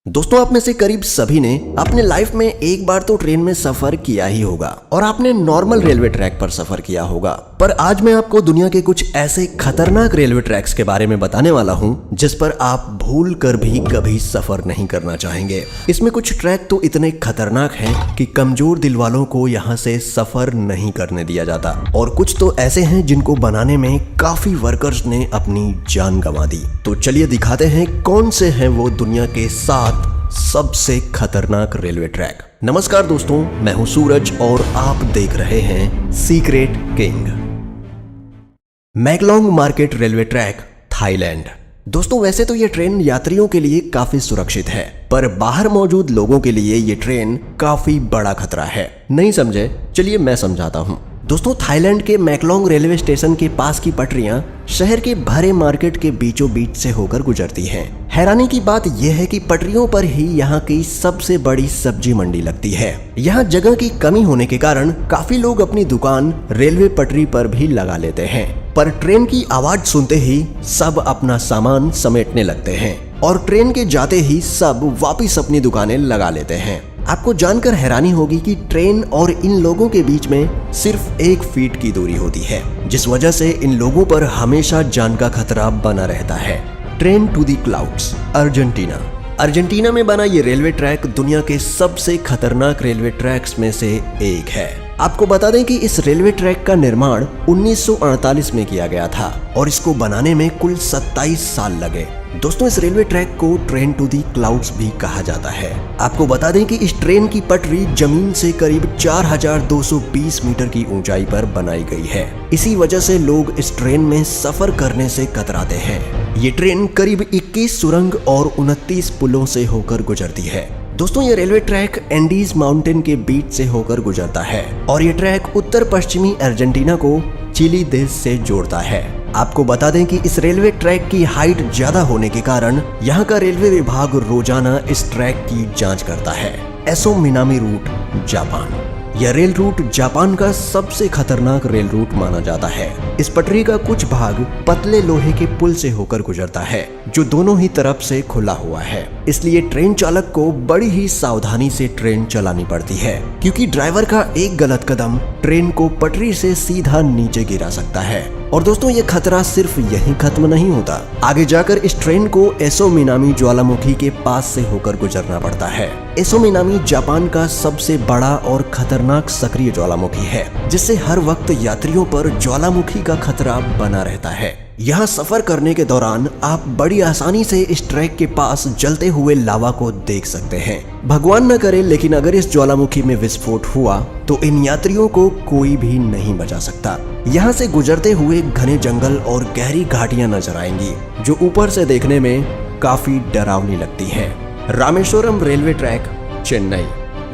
दोस्तों, आप में से करीब सभी ने अपने लाइफ में एक बार तो ट्रेन में सफर किया ही होगा और आपने नॉर्मल रेलवे ट्रैक पर सफर किया होगा। पर आज मैं आपको दुनिया के कुछ ऐसे खतरनाक रेलवे ट्रैक्स के बारे में बताने वाला हूं जिस पर आप भूल कर भी कभी सफर नहीं करना चाहेंगे। इसमें कुछ ट्रैक तो इतने खतरनाक हैं कि कमजोर दिल वालों को यहाँ से सफर नहीं करने दिया जाता, और कुछ तो ऐसे हैं जिनको बनाने में काफी वर्कर्स ने अपनी जान गंवा दी। तो चलिए दिखाते हैं कौन से हैं वो दुनिया के 7 सबसे खतरनाक रेलवे ट्रैक। नमस्कार दोस्तों, मैं हूं सूरज और आप देख रहे हैं secret king. Maeklong market railway track, Thailand. दोस्तों, वैसे तो ये ट्रेन यात्रियों के लिए काफी सुरक्षित है, पर बाहर मौजूद लोगों के लिए ये ट्रेन काफी बड़ा खतरा है। नहीं समझे? चलिए मैं समझाता हूँ। दोस्तों, थाईलैंड के मैकलोंग रेलवे स्टेशन के पास की पटरियां शहर के भरे मार्केट के बीचों बीच से होकर गुजरती हैं। हैरानी की बात यह है कि पटरियों पर ही यहाँ की सबसे बड़ी सब्जी मंडी लगती है। यहाँ जगह की कमी होने के कारण काफी लोग अपनी दुकान रेलवे पटरी पर भी लगा लेते हैं, पर ट्रेन की आवाज सुनते ही सब अपना सामान समेटने लगते हैं और ट्रेन के जाते ही सब वापिस अपनी दुकानें लगा लेते हैं। आपको जानकर हैरानी होगी कि ट्रेन और इन लोगों के बीच में सिर्फ 1 फीट की दूरी होती है, जिस वजह से इन लोगों पर हमेशा जान का खतरा बना रहता है। Train to the clouds, Argentina. Argentina में बना ये रेलवे ट्रैक दुनिया के सबसे खतरनाक रेलवे ट्रैक्स में से एक है। आपको बता दें कि इस रेलवे ट्रैक का निर्माण 1948 में किया गया था और इसको बनाने में कुल 27 साल लगे। दोस्तों, इस रेलवे ट्रैक को ट्रेन टू दी क्लाउड्स भी कहा जाता है। आपको बता दें कि इस ट्रेन की पटरी जमीन से करीब 4220 मीटर की ऊंचाई पर बनाई गई है। इसी वजह से लोग इस ट्रेन में सफर करने से कतराते हैं। ये ट्रेन करीब 21 सुरंग और 29 पुलों से होकर गुजरती है। दोस्तों, ये रेलवे ट्रैक एंडीज माउंटेन के बीच से होकर गुजरता है और ये ट्रैक उत्तर पश्चिमी अर्जेंटीना को चिली देश से जोड़ता है। आपको बता दें कि इस रेलवे ट्रैक की हाइट ज्यादा होने के कारण यहाँ का रेलवे विभाग रोजाना इस ट्रैक की जांच करता है। Aso Minami route, Japan. यह रेल रूट जापान का सबसे खतरनाक रेल रूट माना जाता है। इस पटरी का कुछ भाग पतले लोहे के पुल से होकर गुजरता है, जो दोनों ही तरफ से खुला हुआ है। इसलिए ट्रेन चालक को बड़ी ही सावधानी से ट्रेन चलानी पड़ती है, क्योंकि ड्राइवर का एक गलत कदम ट्रेन को पटरी से सीधा नीचे गिरा सकता है। और दोस्तों, ये खतरा सिर्फ यहीं खत्म नहीं होता। आगे जाकर इस ट्रेन को एसो मिनामी ज्वालामुखी के पास से होकर गुजरना पड़ता है। एसो मिनामी जापान का सबसे बड़ा और खतरनाक सक्रिय ज्वालामुखी है, जिससे हर वक्त यात्रियों पर ज्वालामुखी का खतरा बना रहता है। यहाँ सफर करने के दौरान आप बड़ी आसानी से इस ट्रैक के पास जलते हुए लावा को देख सकते हैं। भगवान न करे, लेकिन अगर इस ज्वालामुखी में विस्फोट हुआ तो इन यात्रियों को कोई भी नहीं बचा सकता। यहाँ से गुजरते हुए घने जंगल और गहरी घाटियां नजर आएंगी, जो ऊपर से देखने में काफी डरावनी लगती है। Rameswaram railway track, Chennai.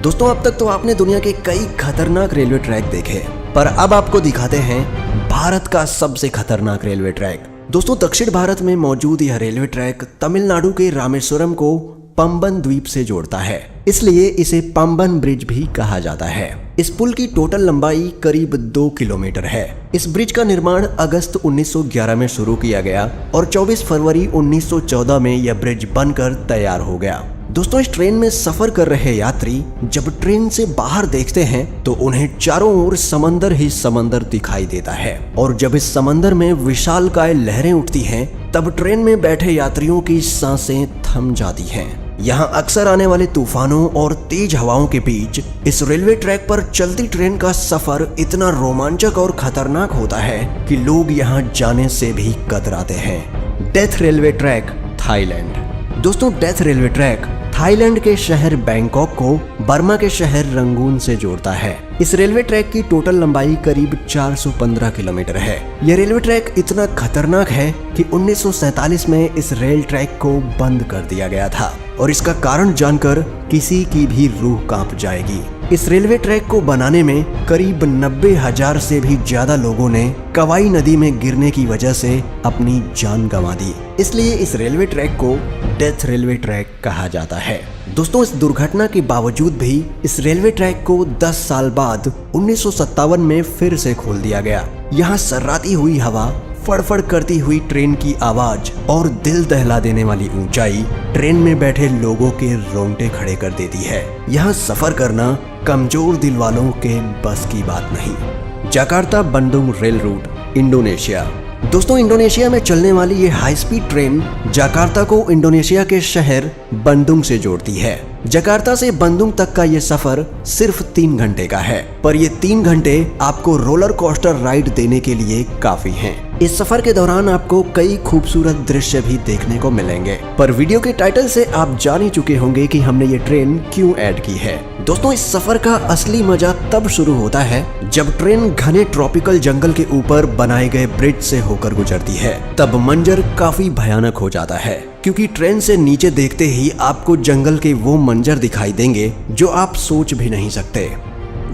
दोस्तों, अब तक तो आपने दुनिया के कई खतरनाक रेलवे ट्रैक देखे, पर अब आपको दिखाते हैं भारत का सबसे खतरनाक रेलवे ट्रैक। दोस्तों, दक्षिण भारत में मौजूद यह रेलवे ट्रैक तमिलनाडु के रामेश्वरम को पंबन द्वीप से जोड़ता है, इसलिए इसे पंबन ब्रिज भी कहा जाता है। इस पुल की टोटल लंबाई करीब 2 किलोमीटर है। इस ब्रिज का निर्माण अगस्त 1911 में शुरू किया गया और 24 फरवरी 1914 में यह ब्रिज बनकर तैयार हो गया। दोस्तों, इस ट्रेन में सफर कर रहे यात्री जब ट्रेन से बाहर देखते हैं तो उन्हें चारों ओर समंदर ही समंदर दिखाई देता है, और जब इस समंदर में विशालकाय लहरें उठती हैं तब ट्रेन में बैठे यात्रियों की सांसें थम जाती हैं। यहाँ अक्सर आने वाले तूफानों और तेज हवाओं के बीच इस रेलवे ट्रैक पर चलती ट्रेन का सफर इतना रोमांचक और खतरनाक होता है कि लोग यहाँ जाने से भी कतराते हैं। Death railway track, Thailand. दोस्तों, डेथ रेलवे ट्रैक थाईलैंड के शहर बैंकॉक को बर्मा के शहर रंगून से जोड़ता है। इस रेलवे ट्रैक की टोटल लंबाई करीब 415 किलोमीटर है। यह रेलवे ट्रैक इतना खतरनाक है कि 1947 में इस रेल ट्रैक को बंद कर दिया गया था, और इसका कारण जानकर किसी की भी रूह कांप जाएगी। इस रेलवे ट्रैक को बनाने में करीब 90,000 से भी ज्यादा लोगों ने कवाई नदी में गिरने की वजह से अपनी जान गंवा दी, इसलिए इस रेलवे ट्रैक को डेथ रेलवे ट्रैक कहा जाता है। दोस्तों, इस दुर्घटना के बावजूद भी इस रेलवे ट्रैक को 10 साल बाद 1957 में फिर से खोल दिया गया। यहाँ सर्राती हुई हवा, फड़फड़ करती हुई ट्रेन की आवाज और दिल दहला देने वाली ऊंचाई ट्रेन में बैठे लोगों के रोंगटे खड़े कर देती है। यहाँ सफर करना कमजोर दिल वालों के बस की बात नहीं। Jakarta Bandung rail route, Indonesia. दोस्तों, इंडोनेशिया में चलने वाली ये हाई स्पीड ट्रेन जकार्ता को इंडोनेशिया के शहर बंदुंग से जोड़ती है। जकार्ता से बंदुंग तक का ये सफर सिर्फ 3 घंटे का है, पर ये 3 घंटे आपको रोलर कोस्टर राइड देने के लिए काफी हैं। इस सफर के दौरान आपको कई खूबसूरत दृश्य भी देखने को मिलेंगे, पर वीडियो के टाइटल से आप जान ही चुके होंगे कि हमने ये ट्रेन क्यों ऐड की है। दोस्तों, इस सफर का असली मजा तब शुरू होता है जब ट्रेन घने ट्रॉपिकल जंगल के ऊपर बनाए गए ब्रिज से होकर गुजरती है। तब मंजर काफी भयानक हो जाता है, क्योंकि ट्रेन से नीचे देखते ही आपको जंगल के वो मंजर दिखाई देंगे जो आप सोच भी नहीं सकते।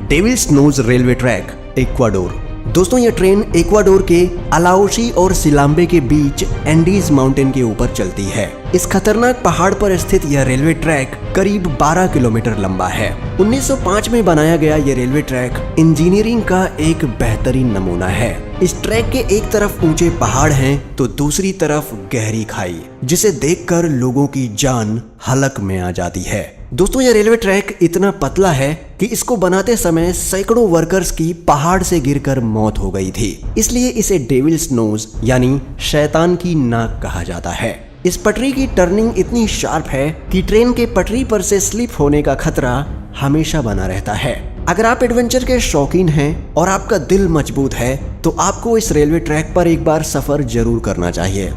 Devil's nose railway track, Ecuador. दोस्तों, ये ट्रेन इक्वाडोर के अलाउसी और सिलाम्बे के बीच एंडीज माउंटेन के ऊपर चलती है। इस खतरनाक पहाड़ पर स्थित यह रेलवे ट्रैक करीब 12 किलोमीटर लंबा है। 1905 में बनाया गया ये रेलवे ट्रैक इंजीनियरिंग का एक बेहतरीन नमूना है। इस ट्रैक के एक तरफ ऊंचे पहाड़ हैं तो दूसरी तरफ गहरी खाई, जिसे देखकर लोगों की जान हलक में आ जाती है। दोस्तों, यह रेलवे ट्रैक इतना पतला है कि इसको बनाते समय सैकड़ों वर्कर्स की पहाड़ से गिरकर मौत हो गई थी। इसलिए इसे डेविल्स नोज यानी शैतान की नाक कहा जाता है। इस पटरी की टर्निंग इतनी शार्प है कि ट्रेन के पटरी पर से स्लिप होने का खतरा हमेशा बना रहता है। अगर आप एडवेंचर के शौकीन हैं और आपका दिल मजबूत है तो आपको इस रेलवे ट्रैक पर एक बार सफर जरूर करना चाहिए।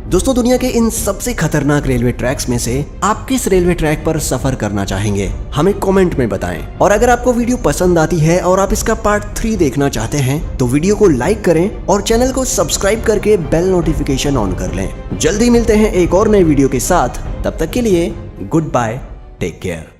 दोस्तों, दुनिया के इन सबसे खतरनाक रेलवे ट्रैक्स में से आप किस रेलवे ट्रैक पर सफर करना चाहेंगे, हमें कमेंट में बताएं। और अगर आपको वीडियो पसंद आती है और आप इसका पार्ट 3 देखना चाहते हैं तो वीडियो को लाइक करें और चैनल को सब्सक्राइब करके बेल नोटिफिकेशन ऑन कर लें। जल्दी मिलते हैं एक और नए वीडियो के साथ, तब तक के लिए गुड बाय, टेक केयर।